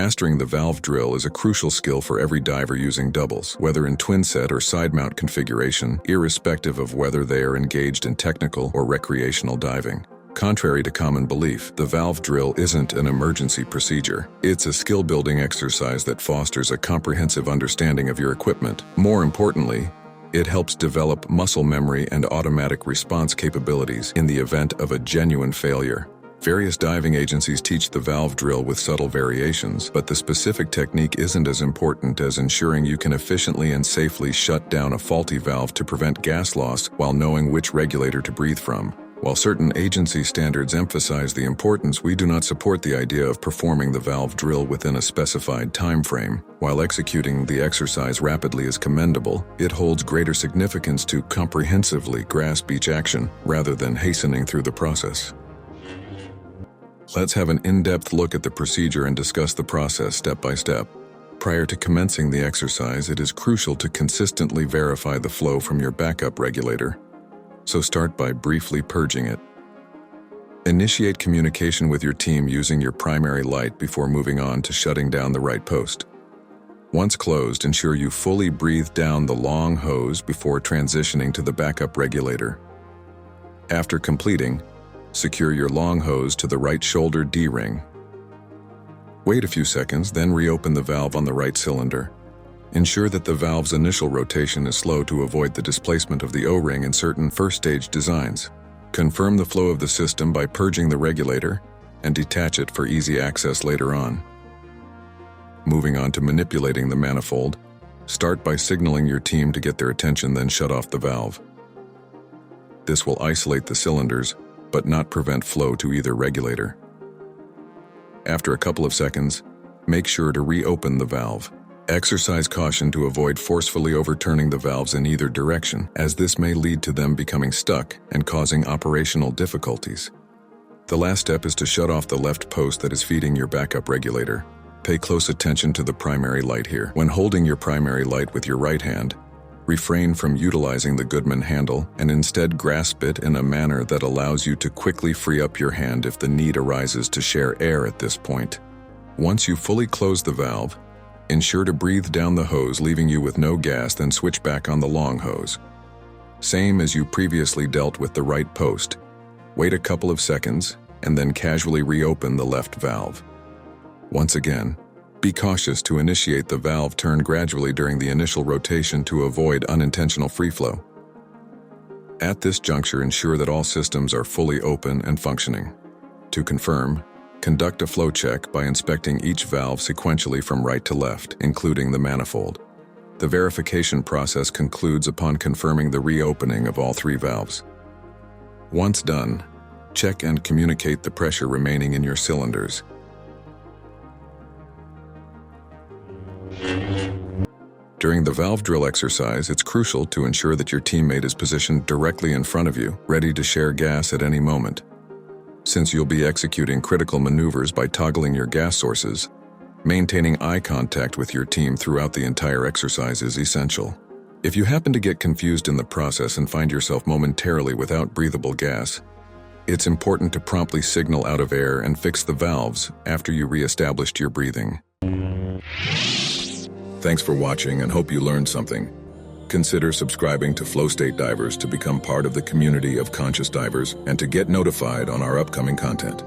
Mastering the valve drill is a crucial skill for every diver using doubles, whether in twin set or side mount configuration, irrespective of whether they are engaged in technical or recreational diving. Contrary to common belief, the valve drill isn't an emergency procedure. It's a skill-building exercise that fosters a comprehensive understanding of your equipment. More importantly, it helps develop muscle memory and automatic response capabilities in the event of a genuine failure. Various diving agencies teach the valve drill with subtle variations, but the specific technique isn't as important as ensuring you can efficiently and safely shut down a faulty valve to prevent gas loss while knowing which regulator to breathe from. While certain agency standards emphasize the importance, we do not support the idea of performing the valve drill within a specified time frame. While executing the exercise rapidly is commendable, it holds greater significance to comprehensively grasp each action rather than hastening through the process. Let's have an in-depth look at the procedure and discuss the process step by step. Prior to commencing the exercise, it is crucial to consistently verify the flow from your backup regulator. So start by briefly purging it. Initiate communication with your team using your primary light before moving on to shutting down the right post. Once closed, ensure you fully breathe down the long hose before transitioning to the backup regulator. After completing, secure your long hose to the right shoulder D-ring. Wait a few seconds, then reopen the valve on the right cylinder. Ensure that the valve's initial rotation is slow to avoid the displacement of the O-ring in certain first-stage designs. Confirm the flow of the system by purging the regulator and detach it for easy access later on. Moving on to manipulating the manifold, start by signaling your team to get their attention, then shut off the valve. This will isolate the cylinders, but not prevent flow to either regulator. After a couple of seconds, make sure to reopen the valve. Exercise caution to avoid forcefully overturning the valves in either direction, as this may lead to them becoming stuck and causing operational difficulties. The last step is to shut off the left post that is feeding your backup regulator. Pay close attention to the primary light here. When holding your primary light with your right hand, refrain from utilizing the Goodman handle and instead grasp it in a manner that allows you to quickly free up your hand if the need arises to share air at this point. Once you fully close the valve, ensure to breathe down the hose, leaving you with no gas, then switch back on the long hose. Same as you previously dealt with the right post. Wait a couple of seconds and then casually reopen the left valve. Once again, be cautious to initiate the valve turn gradually during the initial rotation to avoid unintentional free flow. At this juncture, ensure that all systems are fully open and functioning. To confirm, conduct a flow check by inspecting each valve sequentially from right to left, including the manifold. The verification process concludes upon confirming the reopening of all three valves. Once done, check and communicate the pressure remaining in your cylinders. During the valve drill exercise, it's crucial to ensure that your teammate is positioned directly in front of you, ready to share gas at any moment. Since you'll be executing critical maneuvers by toggling your gas sources, maintaining eye contact with your team throughout the entire exercise is essential. If you happen to get confused in the process and find yourself momentarily without breathable gas, it's important to promptly signal out of air and fix the valves after you re-established your breathing. Thanks for watching and hope you learned something. Consider subscribing to FlowState Divers to become part of the community of conscious divers and to get notified on our upcoming content.